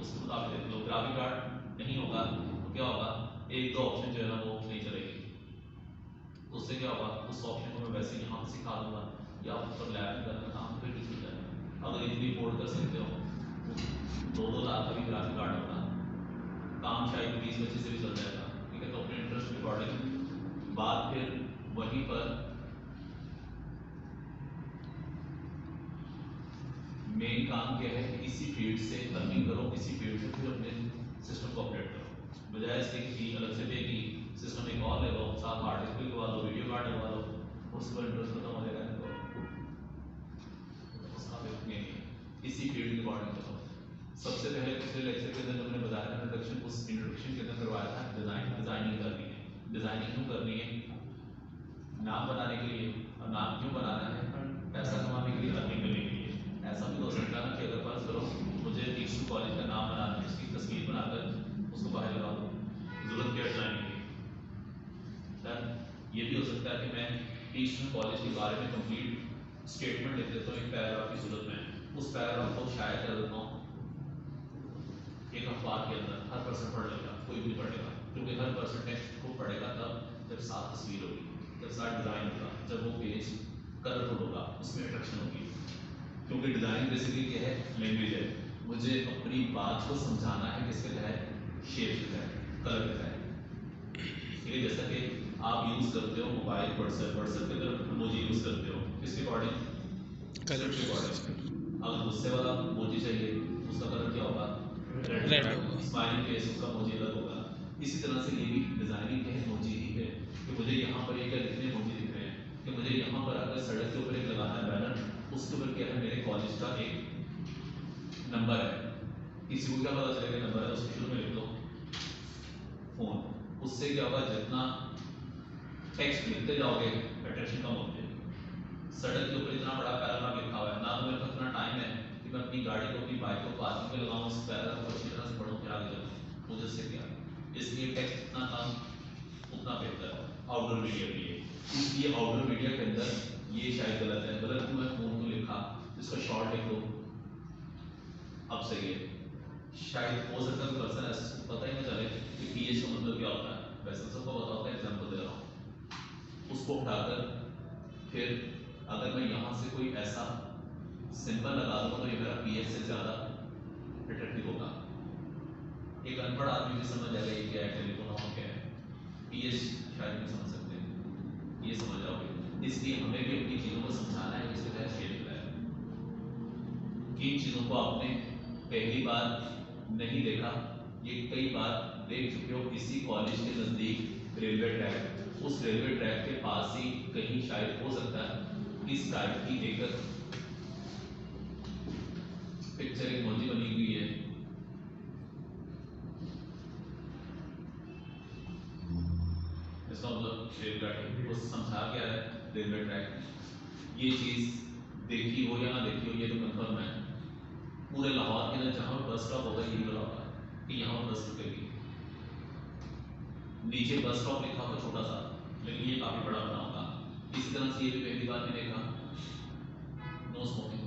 उसके मुताबिक देख लो। ग्राफिक कार्ड नहीं होगा तो क्या होगा, एक दो ऑप्शन जो है ना वो नहीं चलेगी, तो उससे क्या होगा, उस ऑप्शन को मैं वैसे यहाँ पे सिखा दूंगा या ऊपर लैब में करना काम फिर भी चल जाएगा। अगर इतनी अफोर्ड कर सकते हो, 2-2 लाख का भी ग्राफिक कार्ड होगा, काम शायद 20-25 से भी चल जाएगा, ठीक है। तो अपने इंटरेस्ट के अकॉर्डिंग बात फिर वहीं पर मेन काम क्या है कि इसी फील्ड से अर्निंग करो, इसी फील्ड से फिर अपने सिस्टम को अपडेट करो, बजाय इसके कि अलग से पे की सिस्टम एक और ले लो, साथ हार्ड डिस्क भी लगवा लो, वीडियो कार्ड लगवा लो, उसके बाद इंटरेस्ट खत्म हो जाएगा। तो उसका नहीं है, इसी फील्ड के अकॉर्डिंग करो। सबसे पहले पिछले लेक्चर के अंदर हमने बताया था इंट्रोडक्शन, उस इंट्रोडक्शन के अंदर करवाया था डिजाइनिंग करनी है। डिजाइनिंग क्यों करनी है, नाम बनाने के लिए। और नाम क्यों बनाना है, पैसा कमाने के लिए, अर्निंग करने के लिए। ऐसा भी हो सकता है ना कि अगर फर्ज करो मुझे टीचिंग कॉलेज का नाम बनाना है, उसकी तस्वीर बनाकर उसको बाहर लगा दो, जरूरत क्या डिजाइनिंग की। डन। ये भी हो सकता है कि मैं टीचिंग कॉलेज के बारे में कंप्लीट स्टेटमेंट लिख देता हूँ, एक पैराग्राफ की जरूरत में, उस पैराग्राफ को शायद कर देता हूँ एक अखबार के अंदर, हर पर्सन पढ़ लेगा, कोई भी पढ़ेगा, क्योंकि हर पर्सन टेक्स्ट को पढ़ेगा तब जब साथ तस्वीर होगी, जब साथ डिजाइन होगा, जब वो पेज कलरफुल होगा, उसमें अट्रैक्शन होगी। क्योंकि डिजाइन बेसिकली क्या है, लैंग्वेज है। मुझे अपनी बात को समझाना है किसके तहत, शेप के तहत, कलर के तहत। ठीक है, जैसा कि आप यूज करते हो मोबाइल, व्हाट्सएप के अंदर इमोजी यूज करते हो, किसके अकॉर्डिंग, कलर के अकॉर्डिंग। अगर गुस्से वाला इमोजी चाहिए, उसका कलर क्या होगा, रेड होगा। स्माइलिंग फेस, उसका इमोजी अलग होगा। इसी तरह से ये भी डिजाइनिंग के इमोजी ही है कि मुझे यहाँ पर ये क्या लिखने इमोजी दिख रहे हैं, कि मुझे यहाँ पर अगर सड़क के ऊपर एक लगाना है बैनर, उसके ऊपर क्या है, मेरे कॉलेज का एक नंबर है, किसी को क्या पता चलेगा नंबर है, उसको शुरू में लिख दो फोन। उससे क्या होगा, जितना टेक्स्ट लिखते जाओगे अट्रैक्शन कम होती है। सड़क के ऊपर इतना बड़ा पैराग्राफ लिखा हुआ है, ना तो मेरे पास इतना टाइम है कि मैं अपनी गाड़ी को, अपनी बाइक को पार्किंग पे लगाऊं, उस पैराग्राफ को अच्छी तरह से पढ़ूं, फिर आगे चलूं, मुझे इससे क्या। इसलिए टेक्स्ट इतना कम उतना बेहतर है। आउटडोर मीडिया के लिए, इसलिए आउटडोर मीडिया के अंदर ये शायद गलत है, गलत क्यों है, फोन को लिखा, इसका शॉर्ट लिख दो, अब सही है। शायद हो सकता है पर्सन ऐसा पता ही ना चले कि पीएच का मतलब क्या होता है, वैसे सबको पता होता है, एग्जाम्पल दे रहा हूँ। उसको उठाकर फिर अगर मैं यहाँ से कोई ऐसा सिंपल लगा दूंगा तो ये मेरा पीएच से ज़्यादा अट्रैक्टिव होगा। एक अनपढ़ आदमी भी समझ जाएगा ये क्या है, टेलीफोन क्या है, पीएच शायद नहीं समझ सकते, ये समझ जाओगे। इसलिए हमें भी अपनी चीज़ों को समझाना है, जिसके तहत शेयर किया है। किन चीज़ों को आपने पहली बार नहीं देखा, ये कई बार देख चुके हो। इसी कॉलेज के नज़दीक रेलवे ट्रैक, उस रेलवे ट्रैक के पास ही कहीं शायद हो सकता है इस टाइप की एक पिक्चर एक मोजी बनी हुई है। इसका मतलब रेलवे वो समझा क्या है, रेलवे ट्रैक। ये चीज़ देखी हो या ना देखी हो, ये तो कंफर्म है। पूरे लाहौर के अंदर जहाँ बस स्टॉप होगा यही बना होगा कि यहाँ पर बस रुकेगी, नीचे बस स्टॉप लिखा होगा छोटा सा, लेकिन ये काफ़ी बड़ा बना होगा। इसी तरह से ये भी पहली बार मैंने देखा, नो स्मोकिंग,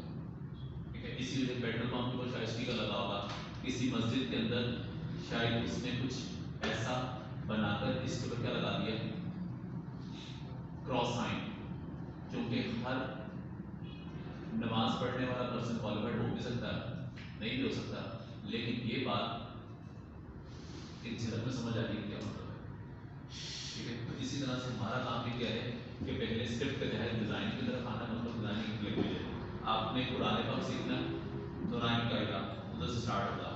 ठीक है। इसी वजह पेट्रोल पंप पर शायद स्टिकर लगा होगा, किसी मस्जिद के अंदर शायद उसने कुछ ऐसा बनाकर इसके ऊपर क्या लगा दिया, क्रॉस साइन। क्योंकि हर नमाज पढ़ने वाला पर्सन क्वालिफाइड हो भी सकता है, नहीं भी हो सकता, लेकिन ये बात एक झलक में समझ आ रही है क्या मतलब है, ठीक है। तो इसी तरह से हमारा काम भी क्या है कि पहले स्क्रिप्ट के तहत डिजाइन की तरफ आना, मतलब डिजाइनिंग लैंग्वेज है। आपने पुराने पग सीखना, नूरानी कायदा उधर से स्टार्ट होगा।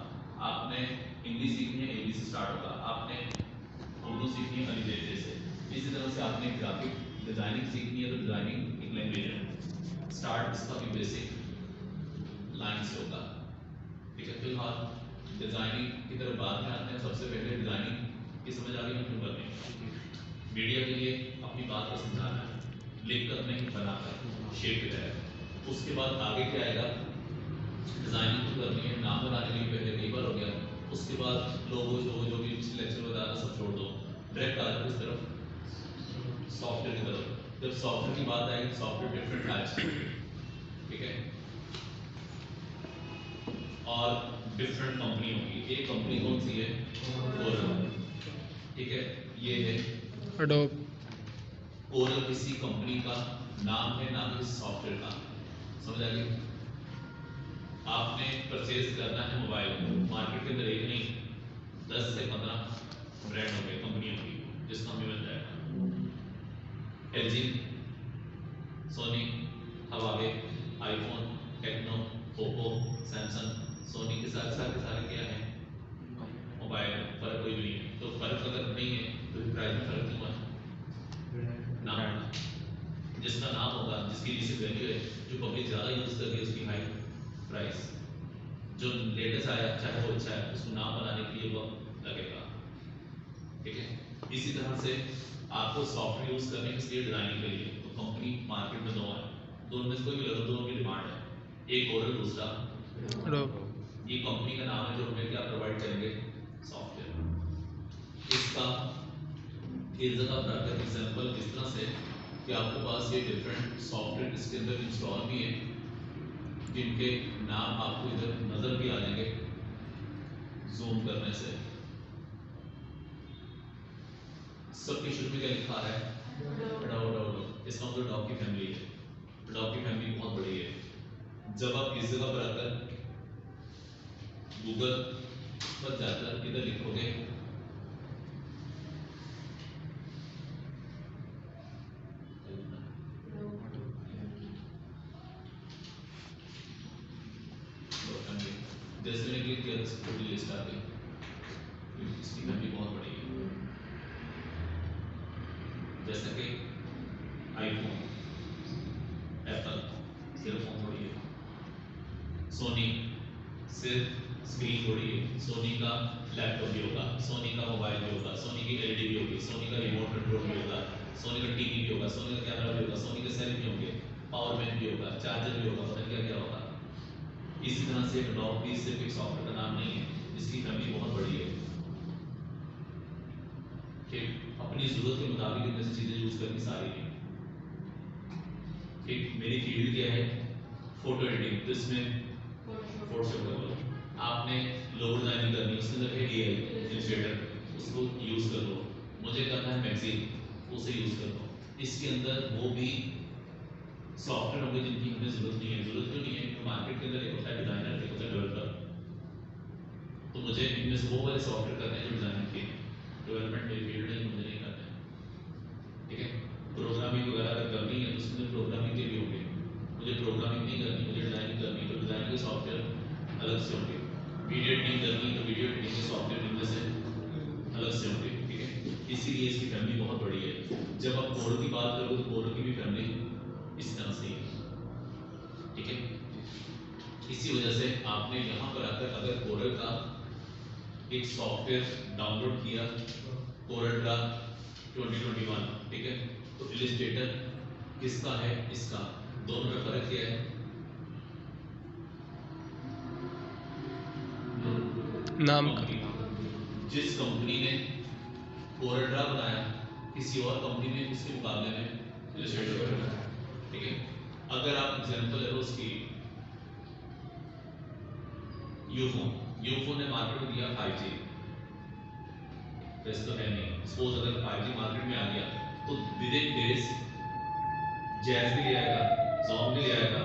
आपने इंग्लिश सीखनी है, एबी से स्टार्ट होगा। आपने उर्दू सीखनी है, अली से। इसी तरह से आपने ग्राफिक डिजाइनिंग सीखनी है, तो डिजाइनिंग एक लैंग्वेज है। स्टार्ट इसका भी बेसिक लाइन से होगा, ठीक है। फिलहाल डिजाइनिंग की तरफ बाद में आते हैं। सबसे पहले डिजाइनिंग की समझ आ गई हम क्यों करते हैं। मीडिया के लिए अपनी बात को समझाना है, लिख कर नहीं बनाकर, शेप के तहत। उसके बाद आगे क्या आएगा, डिजाइनिंग तो करनी है, नाम बनाने के लिए पहले पेपर हो गया, उसके बाद लोगो जो भी पिछले लेक्चर बताया सब छोड़ दो, डायरेक्ट आ जाओ इस तरफ सॉफ्टवेयर की तरफ। जब सॉफ्टवेयर की बात आएगी, सॉफ्टवेयर डिफरेंट टाइप्स के, ठीक है। और डिफरेंट कंपनी होगी। एक कंपनी कौन सी है? कोरल, ठीक है, ये है एडोब। कोरल किसी कंपनी का नाम है, ना कि सॉफ्टवेयर का। समझ आ गई? आपने परचेज करना है मोबाइल, मार्केट के अंदर एक नहीं 10 से 15 ब्रांड होंगे, कंपनी होगी, जिसका हमें मिल जाएगा। LG, Sony, Huawei, iPhone, Tecno, Oppo, Samsung. Sony के साथ साथ सारे क्या है? मोबाइल। फर्क कोई भी नहीं है, तो फर्क अगर नहीं है तो प्राइस में फर्क क्यों है? नाम, जिसका नाम होगा, जिसकी रीसेल वैल्यू है, जो पब्लिक ज़्यादा यूज़ कर रही है, उसकी हाई प्राइस। जो लेटेस्ट आया चाहे वो अच्छा है, उसको नाम बनाने के लिए वक्त लगेगा, ठीक है। इसी तरह से आपको सॉफ्टवेयर यूज़ करने के लिए डिजाइनिंग के लिए तो कंपनी मार्केट में दो है, दोनों में से कोई भी लगा, दोनों की डिमांड है, एक कोरल, दूसरा एडोब। ये कंपनी का नाम है जो हमें क्या प्रोवाइड करेंगे? सॉफ्टवेयर। इसका एक जगह पर आकर एग्जाम्पल इस तरह से कि आपके पास ये डिफरेंट सॉफ्टवेयर इसके अंदर इंस्टॉल भी है, जिनके नाम आपको इधर नजर भी आ जाएंगे जूम करने से। सबके शुरू में क्या लिखा है? डॉग। इसका मतलब डॉग की फैमिली है। डॉग की फैमिली बहुत बड़ी है। जब आप इस जगह पर आकर गूगल पर जाकर इधर लिखोगे जैसे मैंने क्लिक किया तो पूरी लिस्ट आ गई, इसकी फैमिली बहुत बड़ी है। जैसे कि आईफोन, एप्पल सिर्फ फोन थोड़ी है, सोनी सिर्फ स्क्रीन थोड़ी है, सोनी का लैपटॉप भी होगा, सोनी का मोबाइल भी होगा, सोनी की एलईडी भी होगी, सोनी का रिमोट कंट्रोल भी होगा, सोनी का टीवी भी होगा, सोनी का कैमरा भी होगा, सोनी के सेल भी होंगे, पावर बैंक भी होगा, चार्जर भी होगा, पता नहीं क्या क्या होगा। इसी तरह से डॉग भी सिर्फ एक सॉफ्टवेयर का नाम नहीं है, इसकी फैमिली बहुत बड़ी है, ठीक। अपनी जरूरत के मुताबिक इनमें से चीजें यूज करनी सारी है, ठीक। मेरी फील्ड क्या है? फोटो एडिटिंग, तो इसमें फोटोशॉप कर लो। आपने लोगो डिजाइनिंग करनी है, उसके अंदर है एआई इलस्ट्रेटर, उसको यूज कर लो। मुझे करना है मैगजीन, उसे यूज कर लो। इसके अंदर वो भी सॉफ्टवेयर होंगे जिनकी हमें जरूरत नहीं है। जरूरत क्यों नहीं है? क्योंकि मार्केट के अंदर एक होता है डिजाइनर, एक होता है डेवलपर। तो मुझे इनमें से वो वाले सॉफ्टवेयर करने हैं जो डिजाइनिंग के, डेवलपमेंट मेरी फील्ड नहीं, मुझे नहीं करना है, ठीक है। प्रोग्रामिंग वगैरह अगर करनी है तो उसके अंदर प्रोग्रामिंग के भी होंगे। मुझे प्रोग्रामिंग नहीं करनी, मुझे डिजाइनिंग करनी, तो डिजाइनिंग के सॉफ्टवेयर अलग से होंगे। वीडियो एडिटिंग करनी तो वीडियो एडिटिंग के सॉफ्टवेयर इनमें से अलग से होंगे, ठीक है। इसीलिए इसकी फैमिली बहुत बड़ी है। जब आप कोड की बात करोगे तो कोड की भी फैमिली इस तरह से ही है, ठीक है। इसी वजह से आपने यहाँ पर आकर अगर कोरल का एक सॉफ्टवेयर डाउनलोड किया, कोरल का 2021, ठीक है, तो इलस्ट्रेटर किसका है? इसका। दोनों में फर्क क्या है? नाम का। कंपनी, जिस कंपनी ने कोरल ड्रा बनाया, किसी और कंपनी ने उसके मुकाबले में इलस्ट्रेटर बनाया, ठीक है। अगर आप एग्जांपल है उसकी यूफोन ने मार्केट में दिया 5G, वैसे तो है नहीं। सपोज अगर 5G मार्केट में आ गया तो विद इन डेज जैज भी ले आएगा, जॉन भी ले आएगा,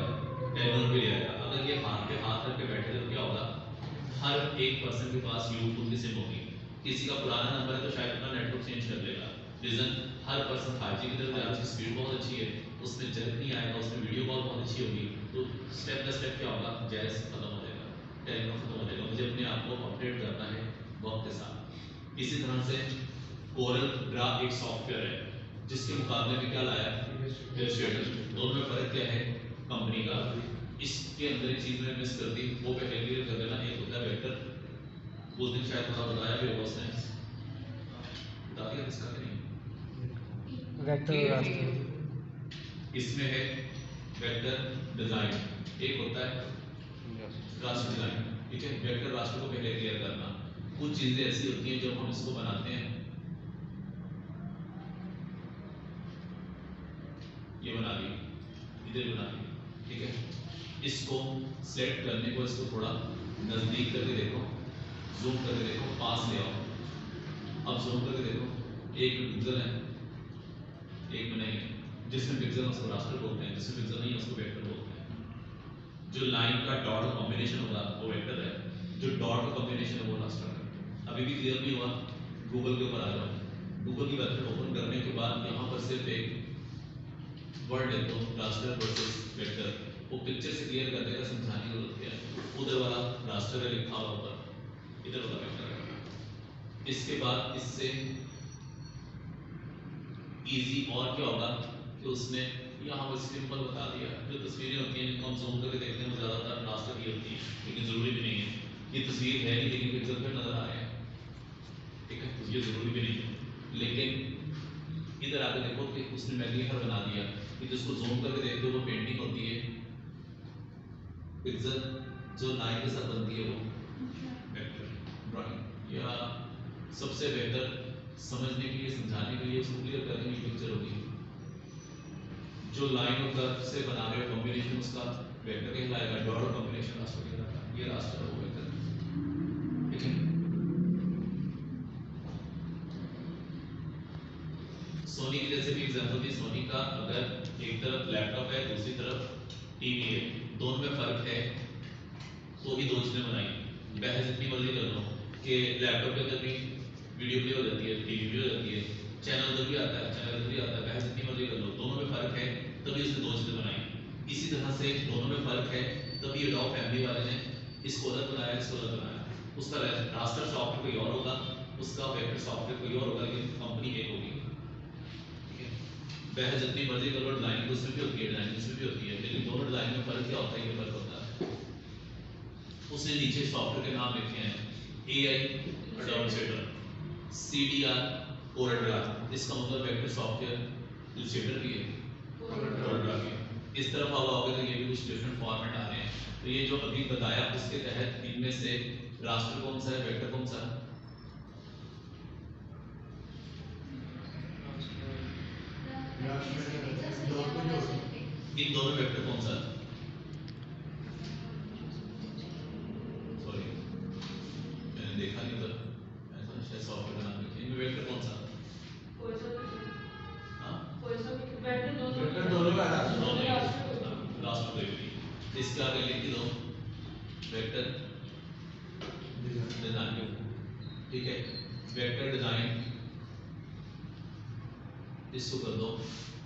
टेनोर भी ले आएगा। अगर ये हाथ पे हाथ रख के बैठे तो क्या होगा? हर एक पर्सन के पास यूफोन की सिम होगी। किसी का पुराना नंबर है तो शायद अपना नेटवर्क चेंज कर लेगा। रीजन, हर पर्सन 5G की तरफ जा रहा है, उसकी स्पीड बहुत अच्छी है, उसमें जग नहीं आएगा, उसमें वीडियो कॉल बहुत अच्छी होगी। तो स्टेप बाय स्टेप क्या होगा? जैज खत्म हो जाएगा, टेलीग्राफ खत्म हो जाएगा। मुझे अपने आप को अपडेट करना है वक्त के साथ। इसी तरह से कोरल ड्रा एक सॉफ्टवेयर है जिसके मुकाबले में क्या लाया? इलस्ट्रेटर। दोनों में फर्क क्या है? कंपनी का। इसके अंदर एक चीज मैंने मिस कर दी, वो पहले क्लियर कर देना। एक होता है वेक्टर, उस दिन शायद थोड़ा बताया भी होगा उसने, बता दिया इसका कि नहीं? वेक्टर रास्ते। इसमें है वेक्टर डिजाइन, एक होता है रास्टर डिजाइन, ठीक है। वेक्टर रास्टर को पहले क्लियर करना। कुछ चीजें ऐसी होती हैं जब हम इसको बनाते हैं, ये बना दी, इधर बना दी, ठीक है। इसको सेलेक्ट करने को इसको थोड़ा नजदीक करके देखो, जूम करके देखो, पास ले आओ। अब जूम करके देखो, एक पिक्सल है, एक में नहीं है। जिसमें पिक्सल है उसको रास्टर बोलते हैं, जिसमें पिक्सल नहीं है उसको वेक्टर बोलते हैं। जो लाइन का डॉट का कॉम्बिनेशन होगा वो वेक्टर है, जो डॉट का कॉम्बिनेशन है वो रास्टर है। अभी भी क्लियर नहीं हुआ? गूगल के ऊपर आ जाओ। गूगल की वेबसाइट ओपन करने के बाद यहाँ पर सिर्फ एक वर्ड लिख दो, रास्टर वर्सेस वेक्टर। वो पिक्चर से क्लियर कर देगा, समझाने की जरूरत क्या है। उधर वाला रास्टर है लिखा हुआ ऊपर, इधर वाला वेक्टर है। इसके बाद इससे इजी और क्या होगा कि उसने यहाँ पर सिंपल बता दिया। जो तस्वीरें होती हैं जिनको हम जूम करके देखते हैं वो ज़्यादातर रास्टर की होती है, लेकिन ज़रूरी भी नहीं है। ये तस्वीर है नहीं लेकिन पिक्सल पे नजर आ रहे हैं, ठीक है, तो ये ज़रूरी भी नहीं है। लेकिन इधर आके देखो कि उसने मैग्नीफायर बना दिया कि जिसको जूम करके देखते हो वो पेंटिंग होती है, पिक्सल जो लाइन के साथ बनती है वो वेक्टर ड्राइंग। या सबसे बेहतर समझने के लिए, समझाने के लिए, उसको क्लियर करने की पिक्चर होगी। जो लाइन और कर्व से बना रहे हो कॉम्बिनेशन उसका वेक्टर कहलाएगा, डॉट कॉम्बिनेशन रास्टर कहलाएगा। ये रास्टर है वो वेक्टर, ठीक है। सोनी की जैसे भी एग्जांपल थी, सोनी का अगर एक तरफ लैपटॉप है दूसरी तरफ टीवी है, दोनों में फर्क है तो ही दो चीजें बनाई। बहस जितनी मर्जी कर लो कि लैपटॉप के अंदर भी वीडियो प्ले हो जाती है, टीवी भी हो जाती है, चैनल उधर भी आता है, चैनल उधर भी आता है, बहस जितनी मर्जी कर लो, दोनों में फर्क है तभी उसने दो चीजें बनाई। इसी तरह से दोनों में फर्क है तभी एडोब फैमिली वाले ने इसको अलग बनाया, इसको अलग बनाया। उसका रास्टर सॉफ्टवेयर कोई और होगा, उसका वेक्टर सॉफ्टवेयर कोई और होगा, लेकिन कंपनी एक होगी। बहस जितनी मर्जी कर लो, डिजाइन उसमें भी होती है, डिजाइन उसमें भी होती है, लेकिन दोनों डिजाइन में फर्क क्या होता है? ये फर्क होता है। उसने नीचे सॉफ्टवेयर के नाम लिखे हैं, AI एडोब इलस्ट्रेटर, CDR कोरेड्रा, इसका मतलब वेक्टर सॉफ्टवेयर इलस्ट्रेटर भी है, कोरेड्रा भी है। इस तरफ आओ आओगे तो ये भी कुछ डिफरेंट फॉर्मेट आ रहे हैं। तो ये जो अभी बताया उसके तहत इनमें से रास्टर कौन सा है, वेक्टर कौन सा है? इन दोनों वेक्टर कौन सा है? सॉरी मैंने देखा नहीं उधर, ऐसा शायद सॉफ्टवेयर का नाम लिखा। इनमें वेक्टर कौन सा? हाँ लास्ट में कोई भी। इसके आगे लिख दो वेक्टर डिजाइन, ठीक है। वेक्टर डिजाइन इसको कर दो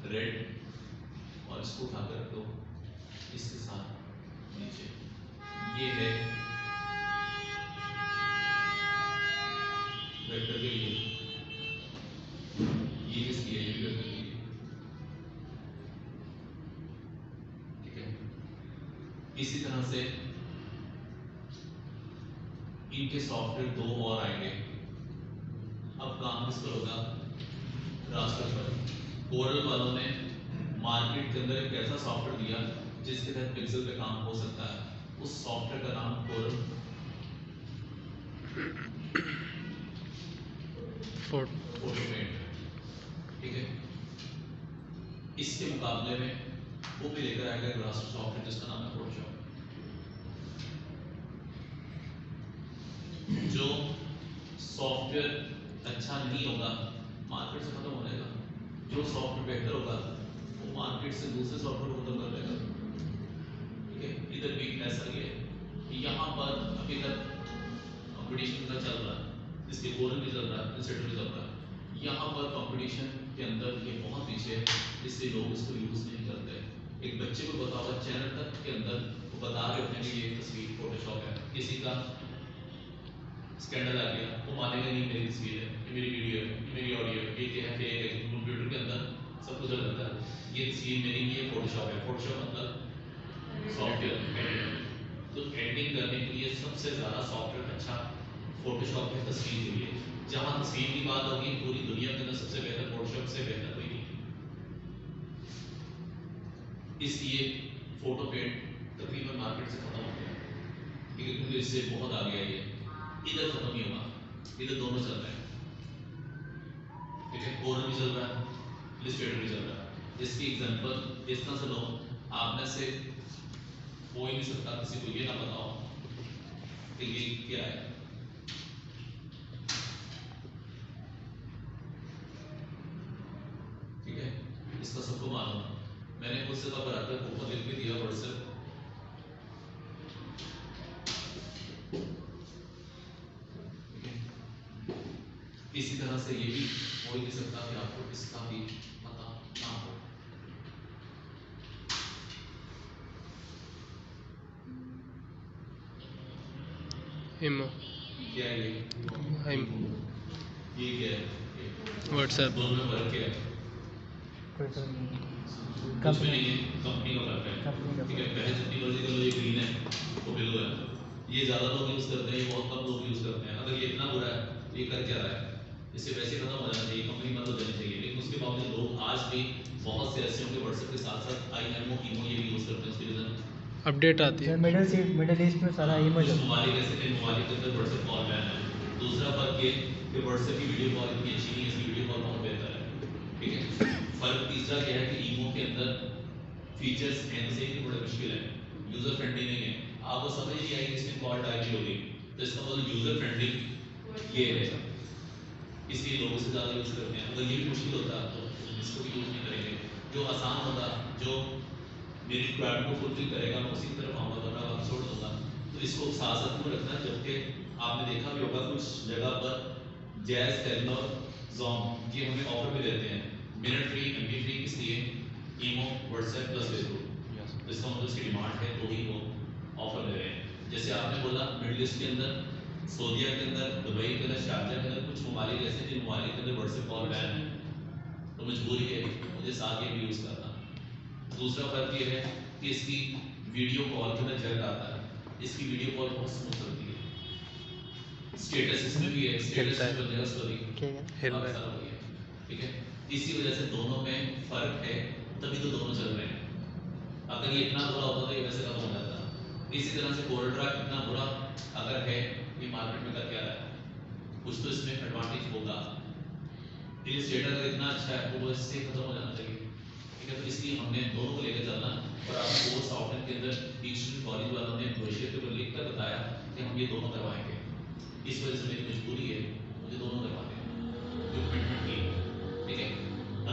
रेड और इसको उठाकर रख दो इसके साथ नीचे। ये है वेक्टर के लिए, ये किसकी है? ये भी वेक्टर की है, ठीक है। इसी तरह से इनके सॉफ्टवेयर दो और आएंगे। अब काम किस पर होगा? रास्टर पर। कोरल वालों ने मार्केट के अंदर एक ऐसा सॉफ्टवेयर दिया जिसके तहत पिक्सल पे काम हो सकता है, उस सॉफ्टवेयर का नाम कोरल फोटोपेंट, ठीक है। इसके मुकाबले में वो भी लेकर आएगा एक रास्टर सॉफ्टवेयर जिसका नाम है फोटोशॉप। जो सॉफ्टवेयर अच्छा नहीं होगा मार्केट से खत्म हो जाएगा, जो सॉफ्टवेयर बेहतर होगा वो मार्केट से दूसरे सॉफ्टवेयर को खत्म कर देगा, ठीक है। इधर भी ऐसा ही है। यहाँ पर अभी तक कंपटीशन का चल रहा है, इसके कोरल भी चल रहा है, इलस्ट्रेटर भी चल रहा है। यहाँ पर कंपटीशन के अंदर ये बहुत पीछे है, इसलिए लोग इसको यूज नहीं करते। एक बच्चे को बताओ चैनल तक के अंदर वो बता रहे होते हैं कि ये तस्वीर फोटोशॉप है, किसी का स्कैंडल आ गया वो मानेगा नहीं मेरी तस्वीर है, ये मेरी वीडियो है, ये मेरी ऑडियो है, ये क्या है फेक है। कंप्यूटर के अंदर सब कुछ रहता है, ये तस्वीर मेरी नहीं है, फोटोशॉप है। फोटोशॉप मतलब सॉफ्टवेयर एडिटर। तो एडिटिंग करने के लिए सबसे ज़्यादा सॉफ्टवेयर अच्छा फोटोशॉप है तस्वीर के लिए। जहाँ तस्वीर की बात होगी पूरी दुनिया के अंदर सबसे बेहतर फोटोशॉप से बेहतर कोई नहीं। इसलिए फोटोपेंट तकरीबन मार्केट से खत्म हो गया, ठीक है, क्योंकि इससे बहुत आ गया ये। इधर खत्म नहीं होगा, इधर दोनों चल रहे हैं, ठीक है। कोरल भी चल रहा है, इलस्ट्रेटर भी चल रहा है। इसकी एग्जांपल इस तरह से लो, आप में से कोई नहीं सकता किसी को ये ना पता हो कि ये क्या है। ठीक है, इसका सबको मालूम है। मैंने खुद से तो बराबर ऊपर लिख भी दिया व्हाट्सएप। इसी तरह से ये भी हो ही नहीं सकता कि आपको इसका भी पता ना हो। इमो क्या है ये? ये क्या है? व्हाट्सएप दोनों में फर्क क्या है? कुछ भी नहीं है, कंपनी का फर्क है। ठीक है, पहले जितनी मर्जी कर लो, ये ग्रीन है वो ब्लू है। ये ज्यादा लोग यूज करते हैं, ये बहुत कम लोग यूज करते हैं। अगर ये इतना बुरा है तो ये कर क्या रहा है? इससे पैसे खत्म हो जाना चाहिए, कंपनी बंद हो जानी चाहिए। लेकिन उसके बावजूद लोग आज भी बहुत से ऐसे होंगे व्हाट्सएप के साथ साथ IMO ईमो ये भी यूज करते हैं। उसके रीजन अपडेट आती है। मिडिल ईस्ट में सारा इमेज कुछ ममालिक ऐसे थे, ममालिक के अंदर व्हाट्सएप कॉल बैन है। दूसरा फर्क ये कि व्हाट्सएप की वीडियो कॉल इतनी अच्छी नहीं है, इसकी वीडियो कॉल बहुत बेहतर है। ठीक है, फर्क तीसरा क्या है कि ईमो के अंदर फीचर्स हैं से ही बड़े मुश्किल है, यूजर फ्रेंडली नहीं है। आपको समझ नहीं आएगी इसमें कॉल टाइप होगी, तो इसका मतलब यूजर फ्रेंडली ये है, इसलिए लोग इसे ज़्यादा यूज करते हैं। अगर ये भी मुश्किल होता तो इसको भी यूज नहीं करेंगे। जो आसान होता, जो मेरी रिक्वायरमेंट को फुलफिल करेगा, मैं उसी की तरफ आऊँगा, वरना बाकी छोड़ दूंगा। तो इसको साथ साथ में रखना। जबकि आपने देखा भी होगा कुछ जगह पर जैज, टेलनॉर, ज़ोम ये हमें ऑफर भी देते हैं, मिनट फ्री, MB फ्री। इसलिए ईमो, व्हाट्सएप प्लस फेसबुक, तो इसका मतलब उसकी डिमांड है तो ही वो ऑफर दे रहे हैं। जैसे आपने बोला मिडिल ईस्ट के अंदर, सऊदीया के अंदर, दुबई के अंदर, शारजा के अंदर कुछ ममालिक ऐसे जिन ममालिक के अंदर व्हाट्सएप कॉल बैन है, तो मजबूरी है मुझे साथ ये भी यूज़ करना। दूसरा फर्क ये है कि इसकी वीडियो कॉल के अंदर जग आता है, इसकी वीडियो कॉल बहुत स्मूथ चलती है। स्टेटस इसमें भी है, स्टेटस हिलता है। बन जाएगा स्टोरी, हिल रहा है। ठीक है। इसी वजह से दोनों में फर्क है, तभी तो दोनों चल रहे हैं। अगर ये इतना बुरा होता तो ये वैसे खत्म हो जाता। इसी तरह से कोल्ड्रा इतना बुरा अगर है, ये मार्केट में कर क्या रहा है, कुछ तो इसमें एडवांटेज होगा। इलस्ट्रेटर अगर इतना अच्छा है तो वो इससे खत्म हो जाना चाहिए। ठीक है, तो इसलिए हमने दोनों को लेकर चलना। और आपको कोर्स सॉफ्टवेयर के अंदर डिजिटल कॉलेज वालों ने ब्रोशर के ऊपर लिख कर बताया कि हम ये दोनों करवाएंगे। इस वजह से मेरी मजबूरी है, मुझे दोनों करवाने हैं, जो कमिटमेंट की। ठीक है,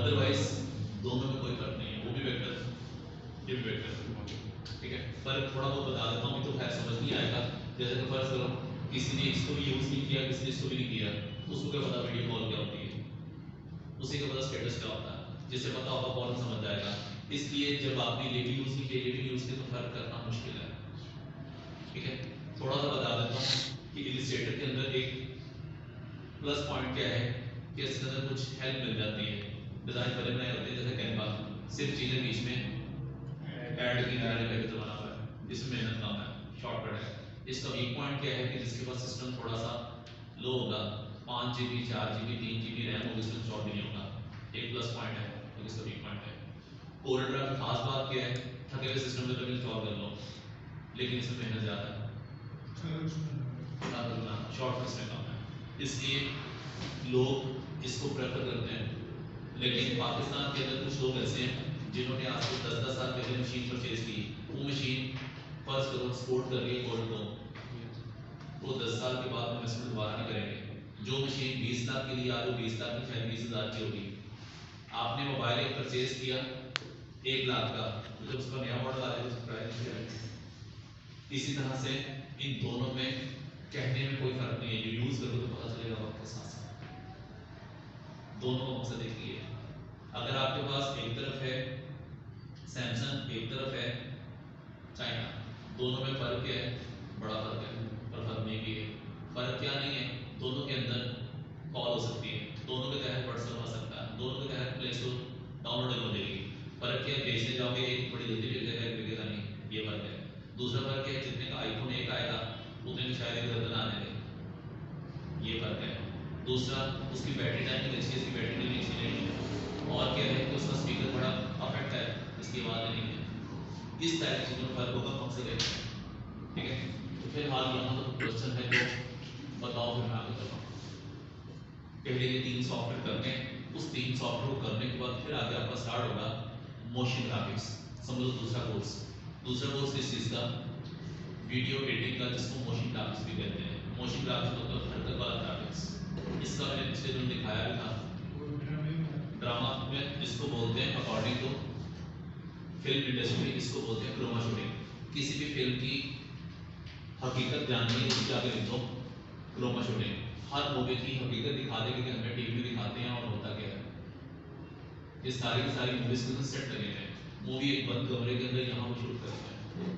अदरवाइज दोनों में कोई फर्क नहीं है, वो भी बेहतर, ये भी बेहतर। ठीक है, फर्क थोड़ा बहुत बता देता हूँ, तो खैर समझ नहीं आएगा। जैसे कि फर्ज करो किसी ने इसको भी यूज़ नहीं किया, किसी ने इसको भी नहीं किया, तो उसको क्या पता वीडियो कॉल क्या होती है, उसी का पता स्टेटस क्या होता है। जिसे पता होगा कौन समझ जाएगा। इसलिए जब आपने ये भी यूज़ नहीं किया, ये भी यूज़ किया, तो फर्क करना मुश्किल है। ठीक है, थोड़ा सा बता देता हूँ कि इलस्ट्रेटर के अंदर एक प्लस पॉइंट क्या है कि इसके अंदर कुछ हेल्प मिल जाती है। डिज़ाइन बने बनाए होते हैं जैसे कैनवा, सिर्फ चीज़ें बीच में ऐड की जाने का तो बना हुआ है, इसमें मेहनत कम है, शॉर्टकट है। इसका वीक पॉइंट क्या है कि जिसके पास सिस्टम थोड़ा सा लो होगा, 5 GB 4 GB 3 GB रैम होगी, इसमें शॉर्ट भी नहीं होगा। एक प्लस पॉइंट है, तो इसका वीक पॉइंट है। कोल्ड्रा की खास बात क्या है, थके हुए सिस्टम में कभी इंस्टॉल कर लो, लेकिन इसमें मेहनत ज़्यादा है, शॉर्ट इसमें कम है, इसलिए लोग इसको प्रेफर करते हैं। लेकिन पाकिस्तान के अंदर कुछ लोग ऐसे हैं जिन्होंने आज से 10-10 साल पहले मशीन परचेज की, वो मशीन फर्स्ट करो सपोर्ट कर रही है कोल्ड को, वो 10 साल के बाद इन्वेस्टमेंट दोबारा नहीं करेंगे। जो मशीन 20 लाख के लिए आज वो 20 लाख की शायद 20,000 की होगी। आपने मोबाइल एक परचेज किया 1 लाख का, तो जब उसका नया मॉडल आ जाएगा उसकी प्राइस क्या है। इसी तरह से इन दोनों में कहने में कोई फर्क नहीं है, जो यूज करोगे तो पता चलेगा वक्त के साथ साथ। दोनों का मकसद एक ही है। अगर आपके पास एक तरफ है सैमसंग, एक तरफ है चाइना, दोनों में फर्क क्या है, बड़ा फर्क है, पर फर्क नहीं भी है। फर्क क्या नहीं है, दोनों के अंदर कॉल हो सकती है, दोनों के तहत व्हाट्सएप आ सकता है, दोनों के तहत प्ले स्टोर डाउनलोड हो जाएगी। फर्क क्या है, बेचने जाओगे एक बड़ी जल्दी मिल जाएगा, एक बिकेगा नहीं, ये फर्क है। दूसरा फर्क है, जितने का आईफोन 1 आएगा उतने में शायद 1 आने दें, ये फर्क है। दूसरा उसकी बैटरी टाइम भी अच्छी है, इसकी बैटरी टाइम अच्छी नहीं है। और क्या है कि उसका स्पीकर बड़ा परफेक्ट है, इसकी आवाज़ नहीं है। इस तरह की चीज़ों में फर्क होगा, मकसद है। ठीक है, तो फिलहाल यहाँ तो क्वेश्चन है, तो बताओ फिर मैं आगे चलूँ। पहले ये 3 सॉफ्टवेयर करने, उस 3 सॉफ्टवेयर को करने के बाद फिर आगे आपका स्टार्ट होगा मोशन ग्राफिक्स। समझो दूसरा कोर्स किस चीज़ का, वीडियो एडिटिंग का, जिसको मोशन ग्राफिक्स भी कहते हैं। मोशन ग्राफिक्स मतलब हरकत वाला ग्राफिक्स। इसका मैंने पिछले दिन दिखाया भी था ड्रामा में, जिसको बोलते हैं अकॉर्डिंग टू फिल्म इंडस्ट्री, इसको बोलते हैं क्रोमा शूटिंग। किसी भी फिल्म की हकीकत जाननी है उसके आगे लिख दो क्रोमा शूटिंग। हर मूवी की हकीकत दिखा देंगे कि हमें टीवी में दिखाते हैं और होता क्या है। ये सारी की सारी मूवीज के सेट लगे हैं। मूवी एक बंद कमरे के अंदर यहाँ वो शूट करते हैं।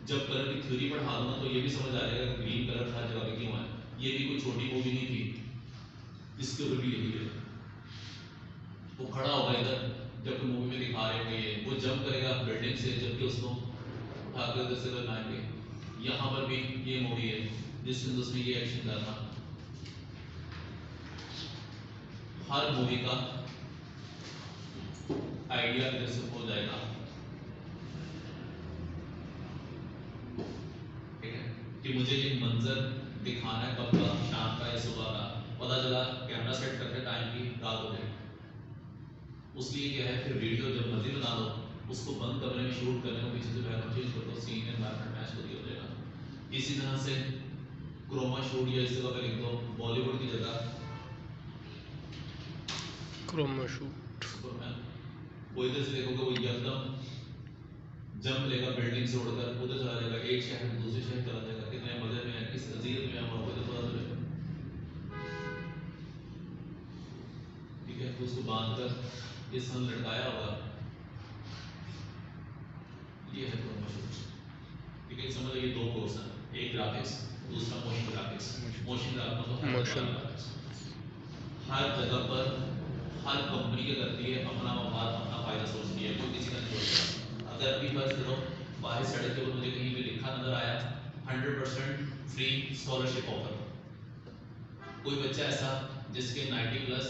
जब कलर की थ्योरी पढ़ा दूंगा तो ये भी समझ आ जाएगा कि ग्रीन कलर हर जगह पे क्यों है। ये भी कोई छोटी मूवी नहीं थी, इसके ऊपर भी यही है। वो खड़ा होगा इधर, जब कोई मूवी में दिखा रहे होंगे वो जंप करेगा बिल्डिंग से, जबकि उसको उठाकर उधर से बनाएंगे। यहाँ पर भी ये मूवी है जिसमें उसने ये एक्शन करना। हर मूवी का आइडिया इधर से हो जाएगा, ठीक है, कि मुझे ये मंजर दिखाना है कब का, शाम का या सुबह का। पता चला कैमरा सेट करते टाइम की रात हो गई। उसलिए क्या है, फिर वीडियो जब मर्जी बना दो, उसको बंद कमरे में शूट करने को पीछे से बैकग्राउंड चेंज कर दो, सीन एनवायरनमेंट मैच हो जाएगा। इसी तरह से क्रोमा शूट या इस जगह पे लिख दो बॉलीवुड की जगह क्रोमा शूट। वो इधर से देखोगे वो एकदम जंप लेगा बिल्डिंग से उड़कर उधर चला जाएगा, एक शहर से दूसरे शहर चला जाएगा। कितने मजे में है, किस अजीयत में है वहाँ पे तो पता चलेगा, ठीक है। तो उसको बांध कर इस सन लटकाया होगा, ये है क्रोमा शूट, ठीक है। समझ लो ये दो कोर्स हैं, एक ग्राफिक्स, दूसरा मोशन ग्राफिक्स। मोशन ग्राफिक्स हर जगह पर हर कंपनी क्या करती है, अपना मफाद अपना फायदा सोचती है, कोई किसी का नहीं सोचता। अगर भी फर्ज करो बाहर सड़क के ऊपर मुझे कहीं भी लिखा नजर आया 100% फ्री स्कॉलरशिप ऑफर, कोई बच्चा ऐसा जिसके 90 प्लस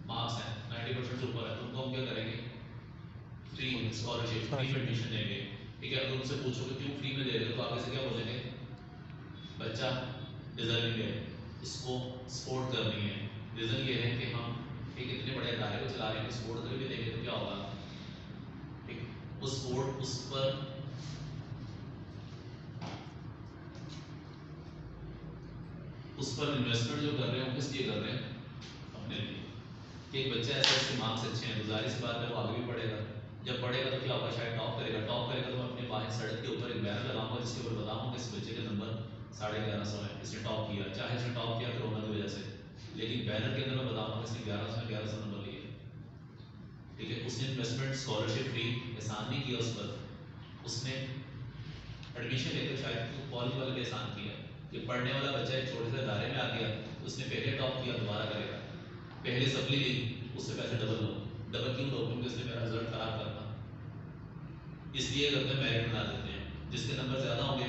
मार्क्स हैं, 90% से ऊपर है, तो उनको हम क्या करेंगे, फ्री स्कॉलरशिप, फ्री एडमिशन देंगे, ठीक है। अगर उनसे पूछोगे क्यों फ्री में दे रहे हो, तो आगे से क्या बोलेंगे, बच्चा डिजर्विंग है, इसको सपोर्ट करनी है। रीजन ये है कि हम एक इतने बड़े इदारे को चला रहे हैं, सपोर्ट करके देंगे तो क्या होगा, ठीक। उस सपोर्ट उस पर इन्वेस्टमेंट जो कर रहे हैं वो किस लिए कर रहे हैं, अपने लिए। कि एक बच्चा ऐसा इसके मार्क्स अच्छे हैं, गुजारिश बात है वो आगे भी पढ़ेगा, जब पढ़ेगा तो क्या होगा, शायद टॉप करेगा तो मैं अपने बाहर सड़क के ऊपर एक बैनर लगाऊंगा जिसके ऊपर बताऊंगा कि इस बच्चे के नंबर 1150 है, इसने टॉप किया, चाहे इसने टॉप किया कोरोना की वजह से, लेकिन बैनर के अंदर मैं बताऊंगा इसने 1100 नंबर लिए, ठीक है। उसने इन्वेस्टमेंट स्कॉलरशिप फ्री एहसान नहीं किया उस पर, उसने एडमिशन लेकर शायद कॉलेज वाले ने एहसान किया कि पढ़ने वाला बच्चा एक छोटे से दायरे में आ गया, उसने पहले टॉप किया दोबारा करेगा, पहले सप्ली ली उससे पैसे डबल लो, डबल क्यों लो, क्योंकि उसने मेरा रिजल्ट खराब करना, इसलिए करते मेरिट बना देते हैं। जिसके नंबर ज्यादा होंगे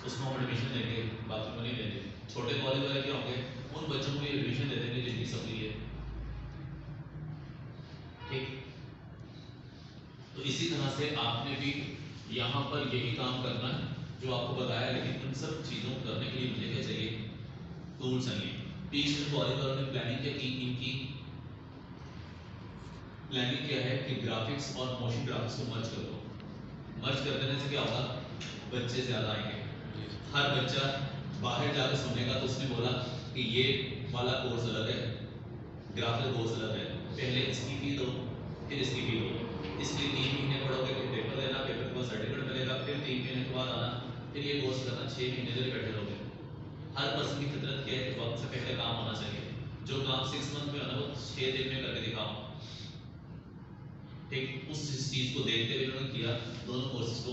उसको हम एडमिशन देंगे, बाकी को नहीं देंगे। छोटे कॉलेज वाले क्या होंगे, उन बच्चों को एडमिशन दे देंगे जिनकी सप्ली है, ठीक। तो इसी तरह से आपने भी यहाँ पर यही काम करना है जो आपको बताया, लेकिन इन सब चीज़ों को करने के लिए मुझे क्या चाहिए, टूल चाहिए। पीस कॉलेज वालों ने प्लानिंग क्या की, इनकी प्लानिंग क्या है कि ग्राफिक्स और मोशन ग्राफिक्स को मर्ज कर दो। मर्ज कर देने से क्या होगा, बच्चे ज़्यादा आएंगे, हर बच्चा बाहर जाकर सुनेगा तो उसने बोला कि ये वाला कोर्स अलग है, ग्राफिक कोर्स अलग है, पहले इसकी फी दो फिर इसकी फी दो, इसलिए 3 महीने पढ़ोगे फिर पेपर देना, पेपर के बाद सर्टिफिकेट मिलेगा, फिर 3 महीने के बाद आना, फिर ये कोर्स करना, 6 महीने तक बैठे रहोगे। हर पर्सन की फितरत क्या है कि वक्त से पहले काम होना चाहिए, जो काम 6 मंथ में होना वो 6 दिन में करके दिखाओ, ठीक। उस चीज़ को देखते हुए उन्होंने किया, दोनों कोर्सेज को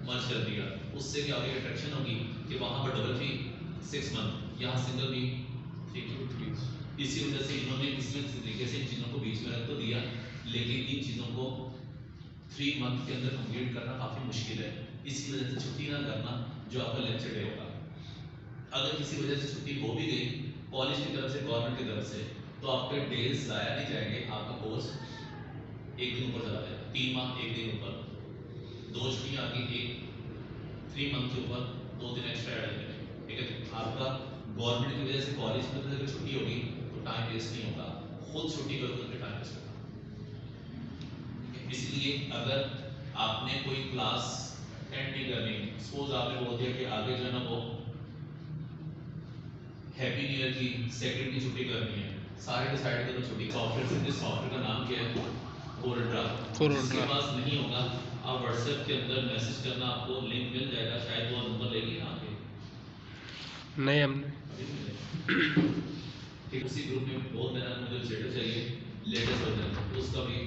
मर्ज कर दिया। उससे क्या होगी, अट्रैक्शन होगी कि वहाँ पर डबल फी 6 मंथ, यहाँ सिंगल फी 3 to 3। इसी वजह से इन्होंने इसमें तरीके से इन चीज़ों को बीच में रख तो दिया, लेकिन इन चीज़ों को 3 मंथ के अंदर कंप्लीट करना काफ़ी मुश्किल है। इसी वजह से छुट्टी ना करना जो आपका लेक्चर डे होगा, अगर किसी वजह से छुट्टी हो भी गई कॉलेज की तरफ से, गवर्नमेंट की तरफ से, तो आपके डेज ज़ाया नहीं जाएंगे, आपका कोर्स 1 दिन ऊपर चला जाएगा, 3 माह 1 दिन ऊपर, 2 छुट्टियाँ आ गई, 3 मंथ के ऊपर 2 दिन एक्स्ट्रा ऐड हो जाएंगे, ठीक है। आपका गवर्नमेंट की वजह से कॉलेज में अगर छुट्टी होगी तो टाइम वेस्ट नहीं होगा, खुद छुट्टी करोगे तो टाइम वेस्ट होगा। इसलिए अगर आपने कोई क्लास एंड नहीं करनी। सपोज आपने बोल दिया कि आगे जो है ना वो हैप्पी न्यू ईयर की सेकंड की छुट्टी करनी है, सारे डिसाइड कर दो छुट्टी। सॉफ्टवेयर से जिस सॉफ्टवेयर का नाम क्या है, कोरड्रा। जिसके पास नहीं होगा आप व्हाट्सएप के अंदर मैसेज करना, आपको लिंक मिल जाएगा, शायद वो नंबर लेगी ना आपके, नहीं हमने अभी नहीं मिलेगा। ठीक, उसी ग्रुप में बहुत मेरा मुझे लेटर चाहिए, लेटेस्ट वर्जन, उसका भी